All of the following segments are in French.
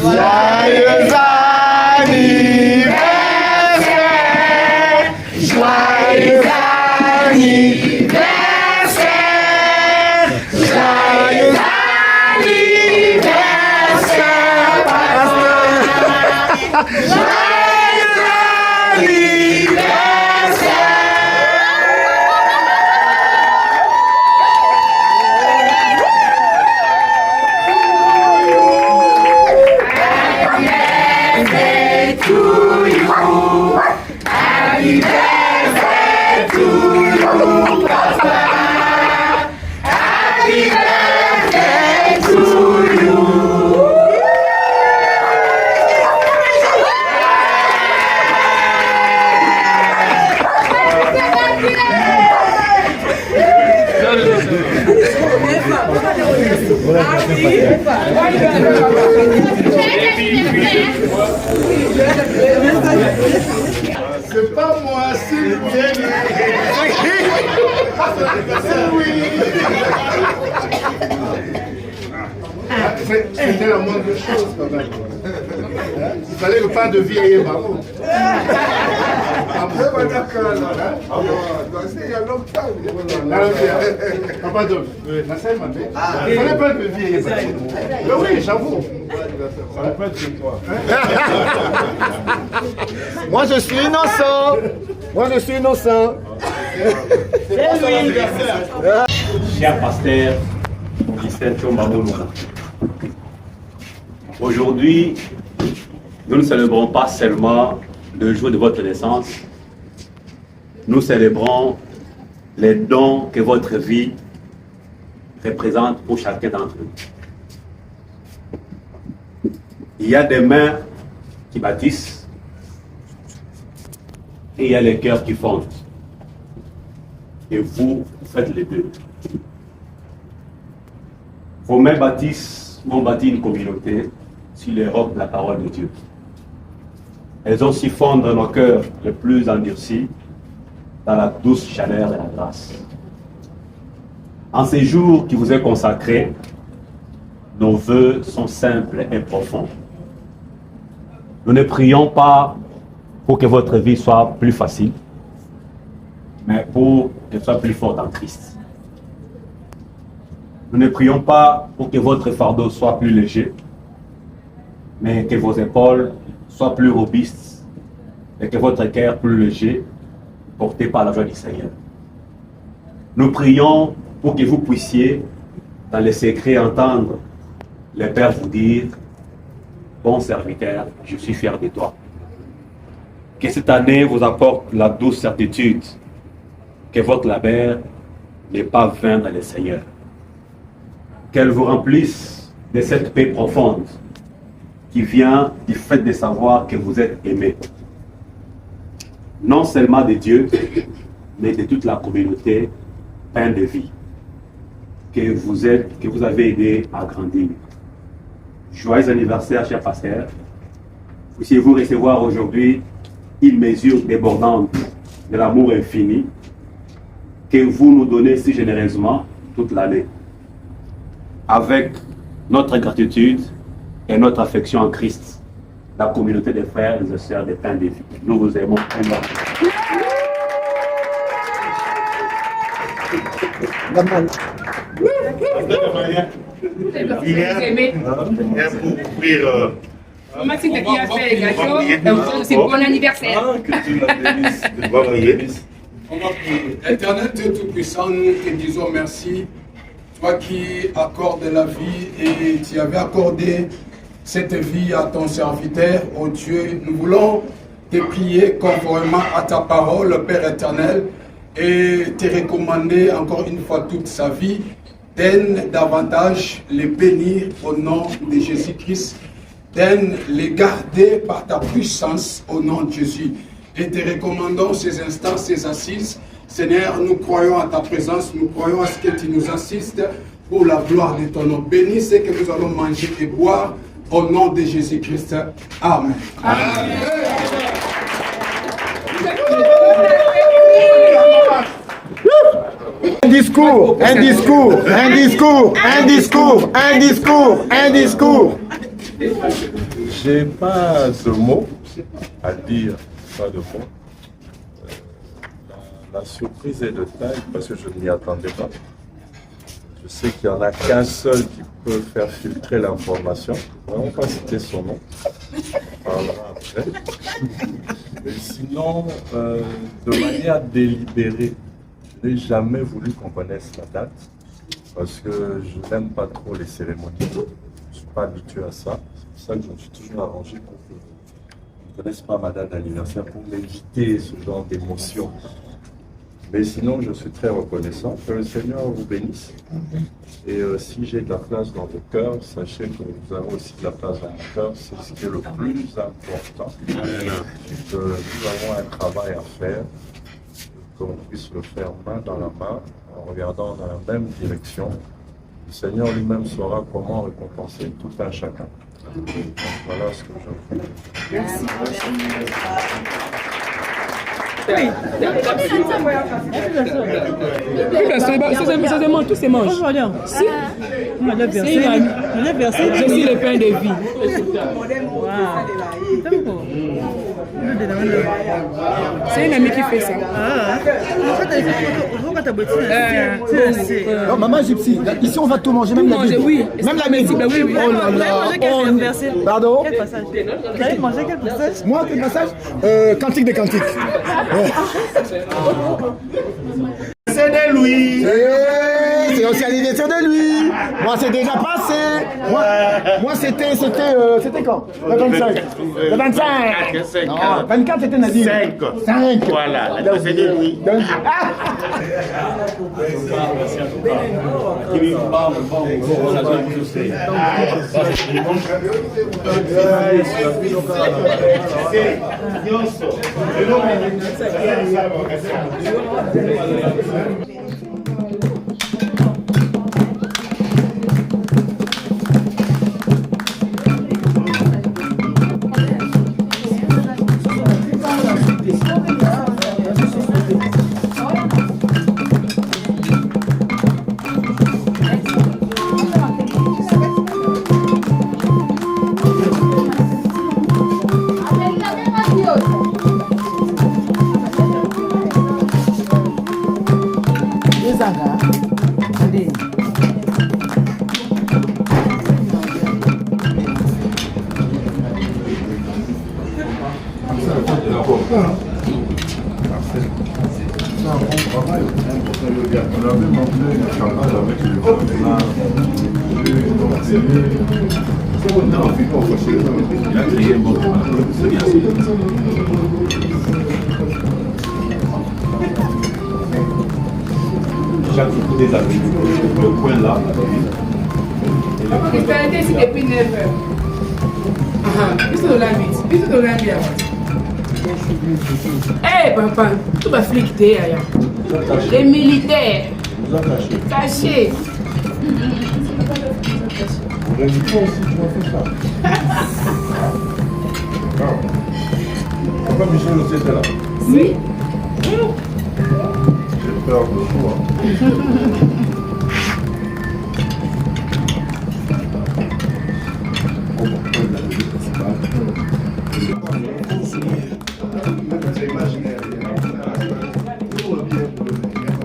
Joyeux anniversaire, joyeux anniversaire, joyeux anniversaire, pasteur. Joyeux anniversaire. C'est pas moi, c'est lui. C'était la moindre chose quand même. Il fallait le pain de vie et bravo. Papa Dom, la scène m'a dit. Il fallait pas de vie et bravo. Mais oui, j'avoue. Ça va pas être chez toi. Moi je suis innocent. Moi je suis innocent. Cher pasteur Augustin Tchomba-Moluka, aujourd'hui, nous ne célébrons pas seulement le jour de votre naissance, nous célébrons les dons que votre vie représente pour chacun d'entre nous. Il y a des mains qui bâtissent et il y a les cœurs qui fondent. Et vous faites les deux. Vos mains bâtissent, ont bâti une communauté sur les rocs de la parole de Dieu. Elles ont aussi fondre nos cœurs les plus endurcis dans la douce chaleur de la grâce. En ces jours qui vous est consacré, nos vœux sont simples et profonds. Nous ne prions pas pour que votre vie soit plus facile, mais pour qu'elle soit plus forte en Christ. Nous ne prions pas pour que votre fardeau soit plus léger, mais que vos épaules soient plus robustes et que votre cœur plus léger, porté par la joie du Seigneur. Nous prions pour que vous puissiez, dans les secrets, entendre le Père vous dire: bon serviteur, je suis fier de toi. Que cette année vous apporte la douce certitude que votre labeur n'est pas vain dans le Seigneur. Qu'elle vous remplisse de cette paix profonde qui vient du fait de savoir que vous êtes aimé. Non seulement de Dieu, mais de toute la communauté Pain de vie que vous avez aidé à grandir. Joyeux anniversaire, cher pasteur. Puissiez-vous recevoir aujourd'hui une mesure débordante de l'amour infini que vous nous donnez si généreusement toute l'année. Avec notre gratitude et notre affection en Christ, la communauté des frères et des sœurs des Pains de Vie. Nous vous aimons énormément. Merci de qui a fait les gâteaux. C'est bon anniversaire. Que Dieu la bénisse. On va prier. Éternel Dieu Tout-Puissant, nous te disons merci. Toi qui accordes la vie et tu avais accordé cette vie à ton serviteur, oh Dieu, nous voulons te prier conformément à ta parole, Père éternel, et te recommander encore une fois toute sa vie. Donne davantage les bénir au nom de Jésus-Christ. Donne les garder par ta puissance au nom de Jésus. Et te recommandons ces instants, ces assises. Seigneur, nous croyons à ta présence, nous croyons à ce que tu nous assistes pour la gloire de ton nom. Bénis ce que nous allons manger et boire au nom de Jésus-Christ. Amen. Amen. Un discours, un discours, un discours, un discours, un discours, un discours. J'ai pas de mots à dire, pas de mots. La surprise est de taille parce que je ne m'y attendais pas. Je sais qu'il n'y en a qu'un seul qui peut faire filtrer l'information. On ne va pas citer son nom. On parlera après. Mais sinon, de manière délibérée, je n'ai jamais voulu qu'on connaisse la date parce que je n'aime pas trop les cérémonies. Je ne suis pas habitué à ça. C'est pour ça que je me suis toujours arrangé pour que je ne connaisse pas ma date d'anniversaire pour m'éviter ce genre d'émotion. Mais sinon, je suis très reconnaissant. Que le Seigneur vous bénisse. Et si j'ai de la place dans vos cœurs, sachez que vous avez aussi de la place dans mon cœur. C'est ce qui est le plus important. Que nous avons un travail à faire, qu'on puisse le faire main dans la main, en regardant dans la même direction. Le Seigneur lui-même saura comment récompenser tout un chacun. Donc, voilà ce que je vous dis. Merci. Tout se mange. Si. Je suis le pain de vie. C'est une amie qui fait ça. Non, maman Gypsy, ici on va tout manger, même la Bible. Oui. Même la Bible. Oui, oui. Oh là là. Pardon? Quel passage? Vous avez mangé quel passage? Moi, quel passage? Cantique des cantiques. C'est de lui. C'est aussi l'anniversaire de lui. Moi, c'est déjà passé. Moi c'était quand? Le 25. Le 25. Non, 24, c'était Nadine. 5. Voilà, c'est de lui. Chaque coup des amis, le coin là. Espérate si depuis 9h. Isso não lembra. Isso não lembra. Eh, papa, tu vas fliquer aí. Les militaires. Cachés. Pourquoi Michel aussi était là? Oui. J'ai peur de vous.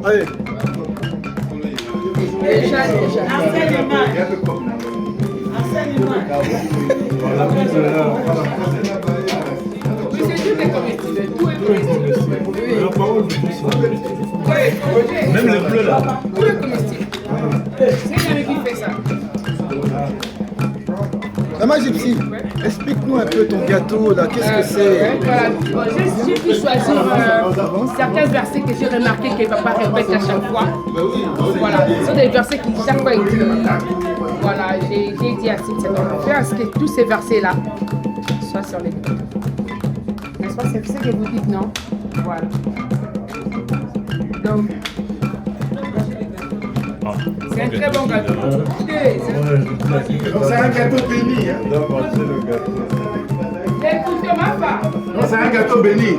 Allez. Déjà. Oui, c'est tout est comestible. Tout est comestible. Même le bleu là. Tout est comestible. C'est lui qui fait ça. Maman Gypsy, explique-nous un peu ton gâteau là, qu'est-ce que c'est? Voilà. J'ai pu choisir certains versets que j'ai remarqué que papa répète à chaque fois. Voilà, ce sont des versets qui chaque fois il dit. Voilà, j'ai dit à Sid, c'est donc faire à ce que tous ces versets-là soient sur les gâteaux. N'est-ce pas, c'est ce que vous dites, non? Voilà. Donc, c'est un très bon gâteau. C'est un gâteau béni. Hein. Écoutez ma part. Non, c'est un gâteau béni.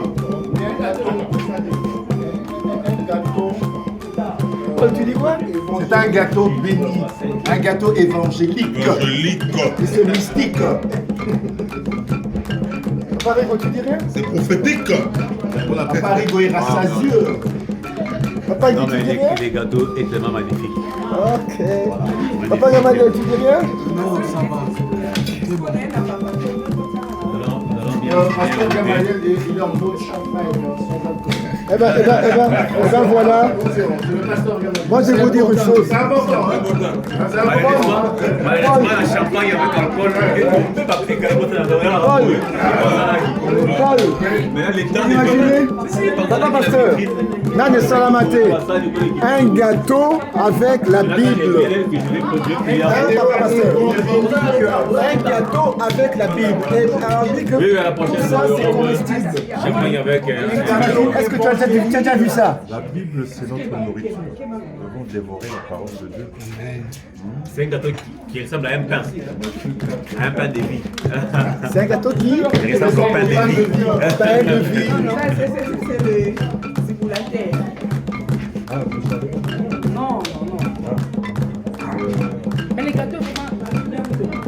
Tu dis quoi? C'est un gâteau béni. Un gâteau évangélique. Et c'est mystique. Pareil, tu dis rien? C'est prophétique. Papa Rigo est rassasieux. Papa, Non, tu mais dis rien? les gâteaux extrêmement magnifiques. Ok. Papa Gamal, tu dis rien? Non, ça va. Pasteur Gamaliel, il leur vaut le champagne. Eh ben, voilà. Moi, je vais vous dire une chose. C'est important. Hein. C'est important. Malheureusement, la champagne avec alcool, on peut pas appeler carrément dans Paul, mais là, les temps, imaginez, papa pasteur, Nan et Salamaté, un gâteau avec la Bible. Papa pasteur, un gâteau avec la Bible. Et alors, on dit que tout ça, c'est comestible. Champagne avec. Est-ce que tu as déjà vu ça? La Bible, c'est notre nourriture. Nous devons dévorer la parole de Dieu. C'est un gâteau qui ressemble à un pain. Un pain de vie. C'est un gâteau qui Il ressemble au pain de vie. pain de vie. C'est pour la terre. Non. Mais les gâteaux, vraiment,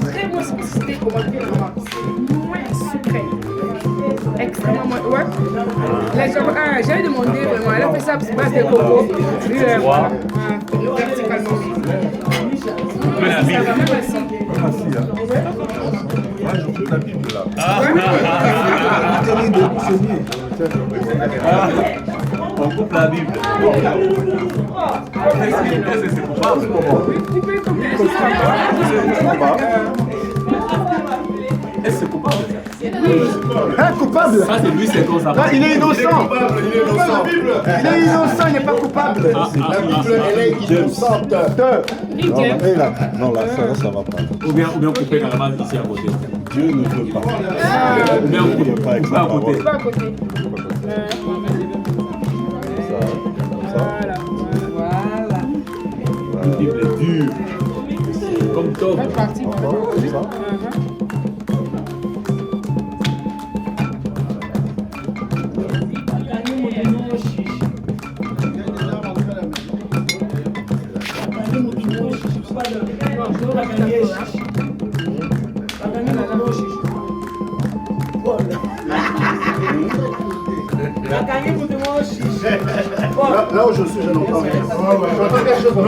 très moins sollicité, comment dire, moins sucré. Extrêmement moins. Ouais. J'avais demandé vraiment, elle a fait ça à base de coco. Voilà. Verticalement. La Bible. Moi, je veux la Bible là. On coupe la Bible. C'est coupable. Est-ce que c'est coupable? Hein, coupable? Ça, c'est lui, c'est comme ça. Ah, il est innocent. Il est innocent. Il est innocent, il n'est pas coupable. La Bible, elle est innocente. Non, là, ça va pas. Ou bien couper carrément ici à côté. Dieu ne veut pas. Ou bien couper Pas avec sa à côté. parole. Pas à côté. La Bible est dure. Comme toi. Bonne partie. Là où je suis, je n'entends rien. J'entends quelque chose. Non.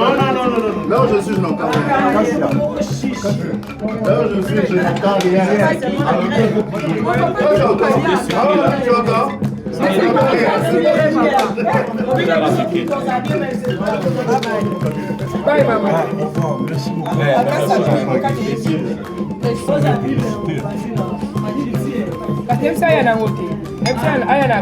Là où je suis, je n'entends rien. Là où je suis, je n'entends rien. Tu entends? Bye, maman. Merci beaucoup. Même ça, il y en a wote. Même ça, il y en a.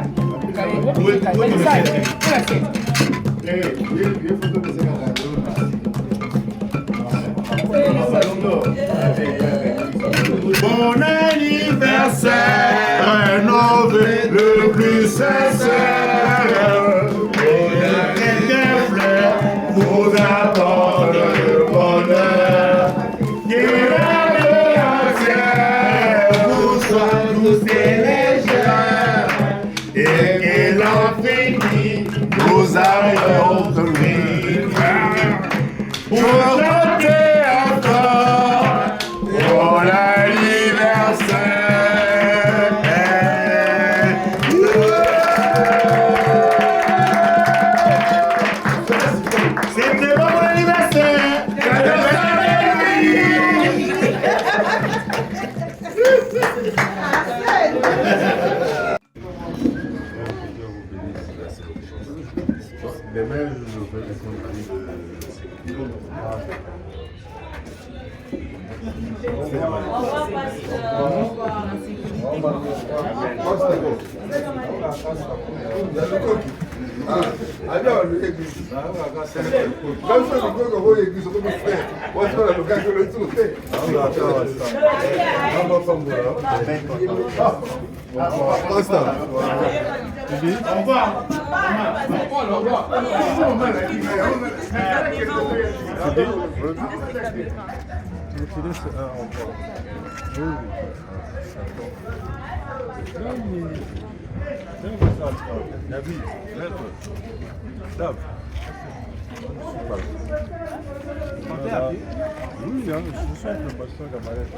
Bon anniversaire, rénové le plus sincère. Bonheur et des fleurs vous apporte le bonheur. Que l'année entière vous soit douce et légère. Et que l'infini nous arrive de lui. Pour chanter encore pour l'anniversaire. Alors, l'église. Comme ça, le gars qui l'église, on peut faire. Moi, je vais le gars qui le sauter. Pasteur. Au revoir. Oui, je suis un peu pasteur camarade.